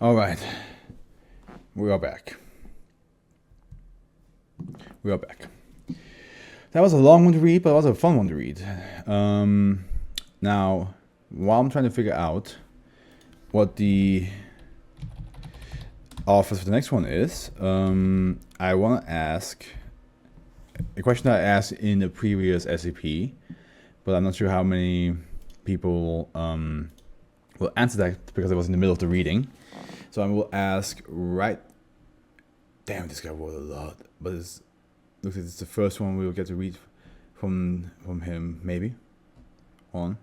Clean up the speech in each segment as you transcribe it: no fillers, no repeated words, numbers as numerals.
All right, we are back. We are back. That was a long one to read, but it was a fun one to read. Now, while I'm trying to figure out what the offer for the next one is, I want to ask a question that I asked in the previous SCP, but I'm not sure how many people will answer that because I was in the middle of the reading. So I will ask right. Damn, this guy wrote a lot, but looks like it's the first one we will get to read from him. Maybe on.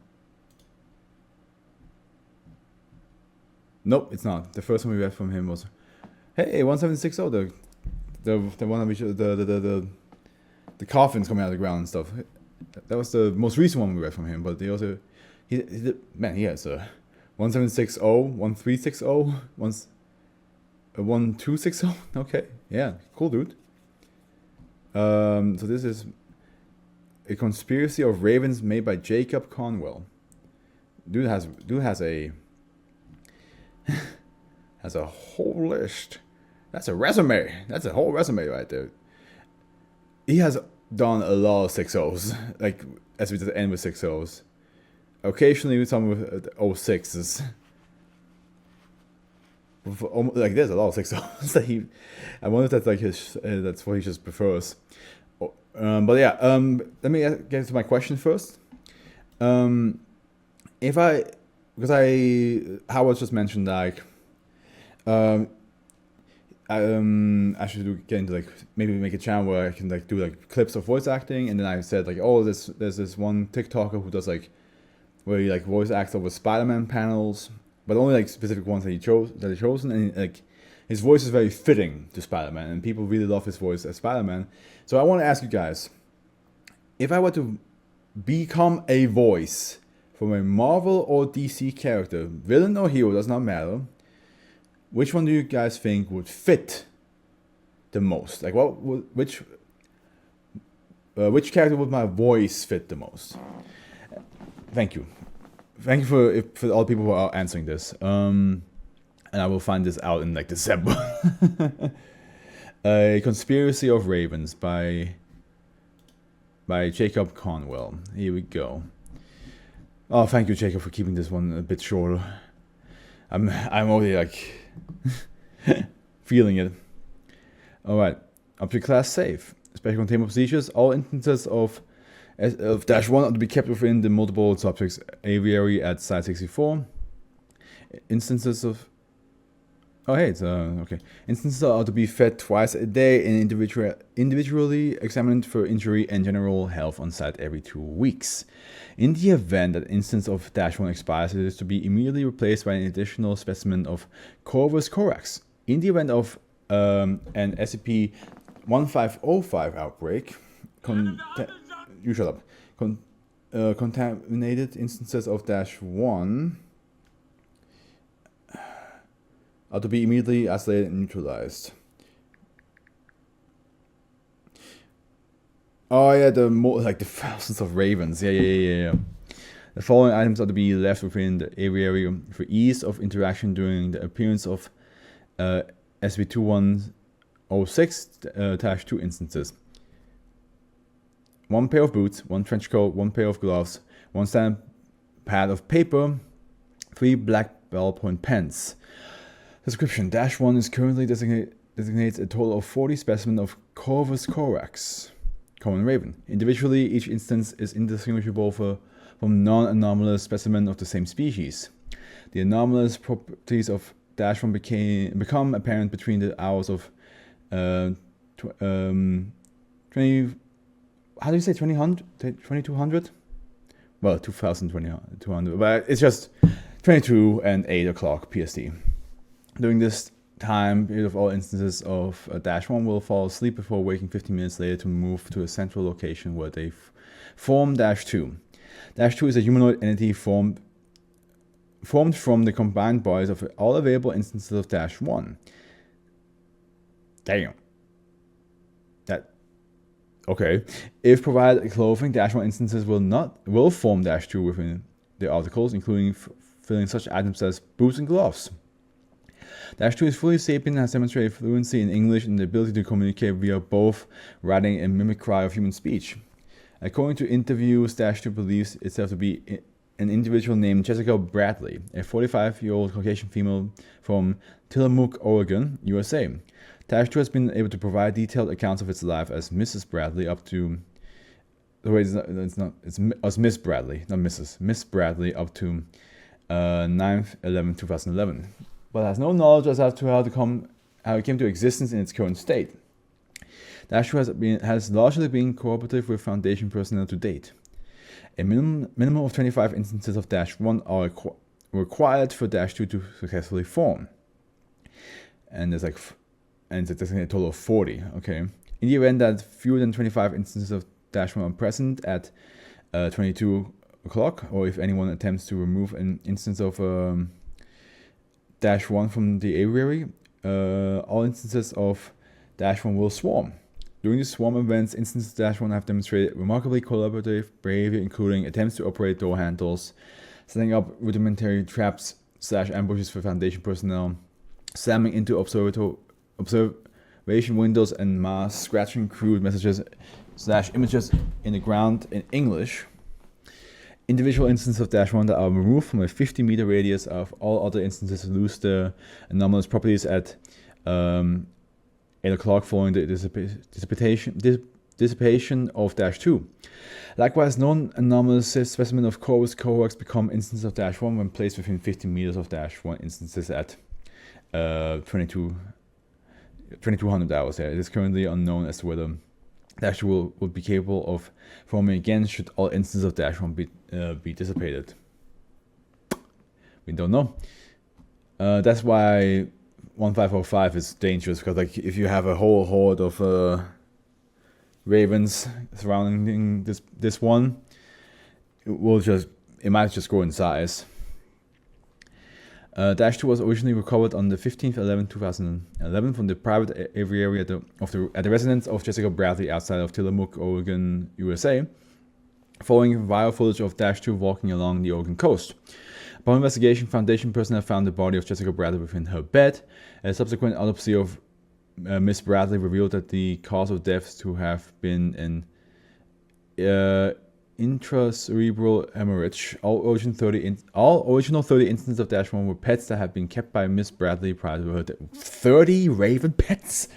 Nope, it's not. The first one we read from him was, hey, 1760, the one of which the coffins coming out of the ground and stuff. That was the most recent one we read from him, but he has a 1760, 1360, 1260. Okay, yeah, cool, dude. So this is a conspiracy of ravens made by Jacob Conwell. Dude has a has a whole list. That's a resume. That's a whole resume right there. He has done a lot of 6-0s, like as we just end with 6-0s. Occasionally some with 06s. Like there's a lot of 6-0s that he. I wonder if that's like his. That's what he just prefers. But yeah. Let me get to my question first. Howard just mentioned like. I should get into like maybe make a channel where I can like do like clips of voice acting, and then I said like, oh, there's this one TikToker who does like where he like voice acts over Spider-Man panels, but only like specific ones that he chosen, and like his voice is very fitting to Spider-Man, and people really love his voice as Spider-Man. So I want to ask you guys, if I were to become a voice from a Marvel or DC character, villain or hero, does not matter. Which one do you guys think would fit the most? Like, which character would my voice fit the most? Thank you for all the people who are answering this. And I will find this out in like December. A Conspiracy of Ravens by Jacob Conwell. Here we go. Oh, thank you, Jacob, for keeping this one a bit shorter. I'm already like feeling it. Alright. Object class safe. Special containment procedures. All instances of -1 are to be kept within the multiple subjects aviary at Site 64. Instances of Instances are to be fed twice a day and individually examined for injury and general health on site every 2 weeks. In the event that instance of -1 expires, it is to be immediately replaced by an additional specimen of Corvus corax. In the event of an SCP-1505 outbreak, contaminated instances of -1 are to be immediately isolated and neutralized. Oh yeah, the thousands of ravens. Yeah. The following items are to be left within the aviary for ease of interaction during the appearance of SCP-2106-2 instances. 1 pair of boots, 1 trench coat, 1 pair of gloves, 1 standard pad of paper, 3 black ballpoint pens. Description: -1 is currently designates a total of 40 specimens of Corvus corax, common raven. Individually, each instance is indistinguishable from non-anomalous specimens of the same species. The anomalous properties of -1 become apparent between the hours of 2200? Well, 2200, but it's just 22 and 8 o'clock PST. During this time period of all instances of -1 will fall asleep before waking 15 minutes later to move to a central location where they form -2. -2 is a humanoid entity formed from the combined bodies of all available instances of -1. Damn. Okay. If provided clothing, -1 instances will form -2 within the articles, including filling such items as boots and gloves. Dash 2 is fully sapient and has demonstrated fluency in English and the ability to communicate via both writing and mimicry of human speech. According to interviews, Dash 2 believes itself to be an individual named Jessica Bradley, a 45-year-old Caucasian female from Tillamook, Oregon, USA. Dash 2 has been able to provide detailed accounts of its life as Mrs. Bradley up to... It's Miss Bradley, not Mrs. Miss Bradley up to 9/11/2011, but has no knowledge as to how it came to existence in its current state. Dash 2 has largely been cooperative with Foundation personnel to date. A minimum of 25 instances of Dash 1 are required for Dash 2 to successfully form. And it's a total of 40, okay? In the event that fewer than 25 instances of Dash 1 are present at 22 o'clock, or if anyone attempts to remove an instance of Dash 1 from the aviary, all instances of Dash 1 will swarm. During the swarm events, instances of Dash 1 have demonstrated remarkably collaborative behavior, including attempts to operate door handles, setting up rudimentary traps / ambushes for Foundation personnel, slamming into observation windows and mass scratching crude messages / images in the ground in English. Individual instances of Dash 1 that are removed from a 50-meter radius of all other instances lose their anomalous properties at 8 o'clock following the dissipation of Dash 2. Likewise, non-anomalous specimen of Corvus cohorts become instances of Dash 1 when placed within 50 meters of Dash 1 instances at 2200 hours. It is currently unknown as to whether Dash 2 will be capable of forming again should all instances of Dash 1 be dissipated. We don't know. That's why 1505 is dangerous, because like if you have a whole horde of ravens surrounding this one, it might just grow in size. Dash 2 was originally recovered on the 15/11/2011 from the private aviary at the residence of Jessica Bradley outside of Tillamook, Oregon, USA, following viral footage of Dash 2 walking along the Oregon coast. Upon investigation, Foundation personnel found the body of Jessica Bradley within her bed. A subsequent autopsy of Miss Bradley revealed that the cause of death to have been an intracerebral hemorrhage. All original 30 instances of Dash 1 were pets that had been kept by Miss Bradley prior to her death. 30 raven pets?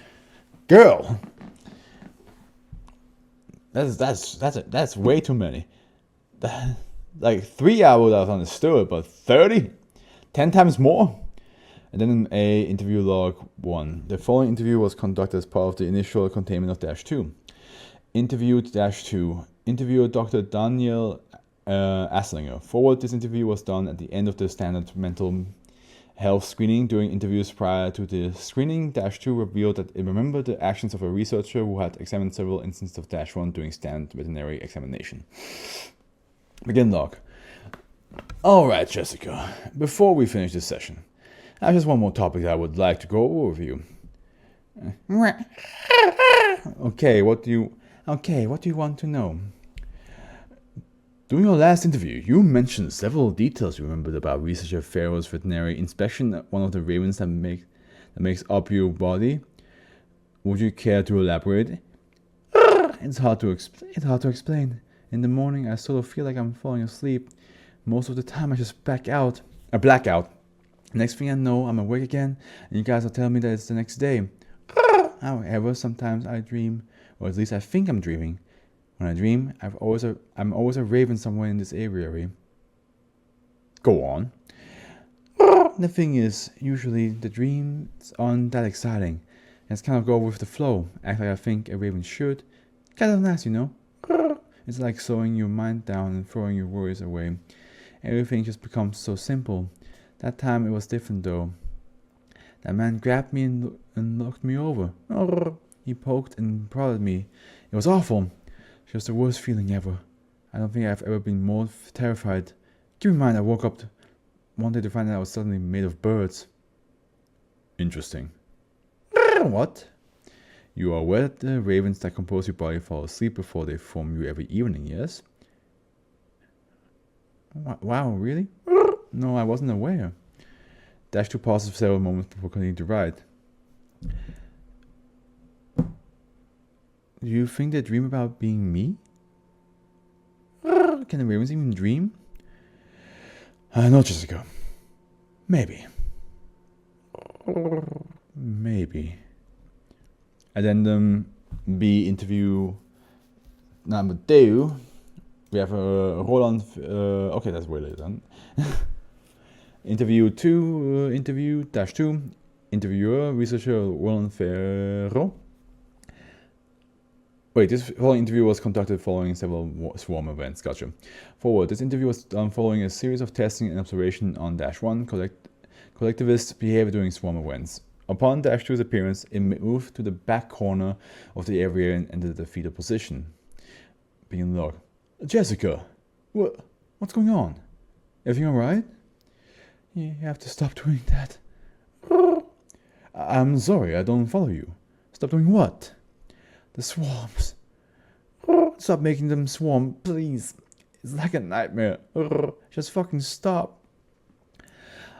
Girl! That's way too many. Like 3 I would have understood, but 30? 10 times more? And then a interview log 1. The following interview was conducted as part of the initial containment of Dash 2. Interviewed Dash 2. Interviewer Dr. Daniel Asslinger. Forward, this interview was done at the end of the standard mental health screening. During interviews prior to the screening, Dash 2 revealed that it remembered the actions of a researcher who had examined several instances of Dash 1 during standard veterinary examination. Begin log. Alright, Jessica. Before we finish this session, I have just one more topic that I would like to go over with you. Okay, what do you want to know? During your last interview, you mentioned several details you remembered about researcher Farrell's veterinary inspection at one of the ravens that makes up your body. Would you care to elaborate? It's hard to explain. In the morning, I sort of feel like I'm falling asleep. Most of the time, I just black out. Next thing I know, I'm awake again, and you guys are telling me that it's the next day. However, sometimes I dream, or at least I think I'm dreaming. When I dream, I'm always a raven somewhere in this aviary. Go on. The thing is, usually the dreams aren't that exciting. I just kind of go with the flow, act like I think a raven should. Kind of nice, you know. It's like slowing your mind down and throwing your worries away. Everything just becomes so simple. That time it was different though. That man grabbed me and knocked me over. He poked and prodded me. It was awful. Just the worst feeling ever. I don't think I've ever been more terrified. Keep in mind I woke up one day to find out I was suddenly made of birds. Interesting. What? You are aware that the ravens that compose your body fall asleep before they form you every evening, yes? Wow, really? No, I wasn't aware. Dash 2 pauses for several moments before continuing to write. Do you think they dream about being me? Can the ravens even dream? No, Jessica. Maybe. Maybe. Addendum B, interview number 2. We have Roland. Okay, that's way later then. Interview 2, interview dash 2. Interviewer, researcher Roland Ferro. Wait, this following interview was conducted following several swarm events. Gotcha. Forward. This interview was done following a series of testing and observation on Dash 1 collectivist behavior during swarm events. Upon Dash 2's appearance, it moved to the back corner of the area and entered the fetal position. Begin log. Jessica, what's going on? Everything alright? You have to stop doing that. I'm sorry, I don't follow you. Stop doing what? The swarms. Stop making them swarm, please. It's like a nightmare. Just fucking stop.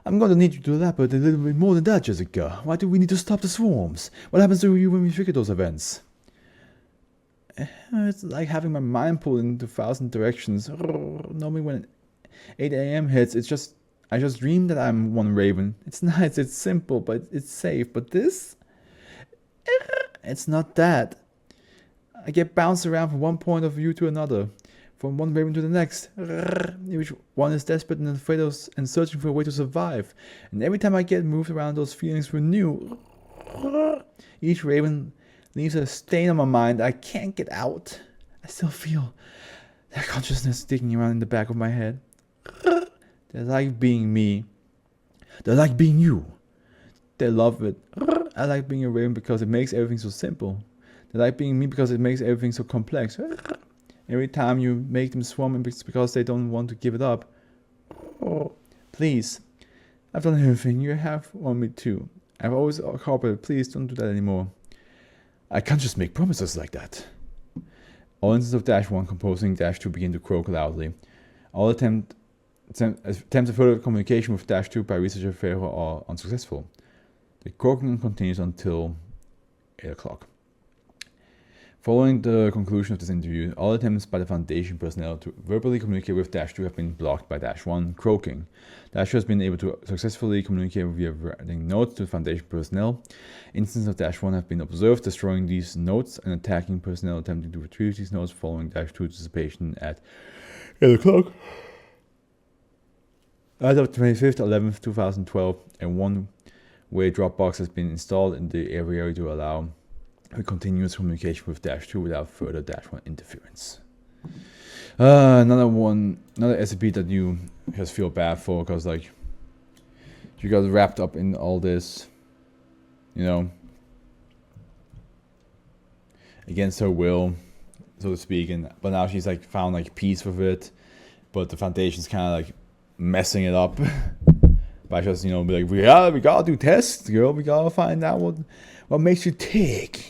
I'm gonna need you to elaborate a little bit more than that, Jessica. Why do we need to stop the swarms? What happens to you when we trigger those events? It's like having my mind pulled in 1,000 directions. Normally when 8 a.m. hits, I just dream that I'm one raven. It's nice, it's simple, but it's safe. But this? It's not that. I get bounced around from one point of view to another, from one raven to the next. Each one is desperate and afraid and searching for a way to survive. And every time I get moved around, those feelings renew. Each raven leaves a stain on my mind I can't get out. I still feel that consciousness digging around in the back of my head. They like being me. They like being you. They love it. I like being a raven because it makes everything so simple. They like being me because it makes everything so complex. Every time you make them swarm, it's because they don't want to give it up. Please. I've done everything you have on me too. I've always cooperated. Please don't do that anymore. I can't just make promises like that. All instances of Dash 1 composing Dash 2 begin to croak loudly. All attempts at further communication with Dash 2 by researcher Ferro are unsuccessful. The croaking continues until 8 o'clock. Following the conclusion of this interview, all attempts by the Foundation personnel to verbally communicate with Dash 2 have been blocked by Dash 1 croaking. Dash 2 has been able to successfully communicate via writing notes to Foundation personnel. Instances of Dash 1 have been observed destroying these notes and attacking personnel attempting to retrieve these notes following Dash 2's dissipation at 8 o'clock. As of 25th 11th 2012, a one-way Dropbox has been installed in the area to allow for continuous communication with Dash 2 without further Dash 1 interference. Another SCP that you just feel bad for because like you got wrapped up in all this, you know, against her will, so to speak, but now she's like found like peace with it, but the Foundation's kind of like messing it up by just, you know, be like, we gotta do tests, girl, we gotta find out what makes you tick.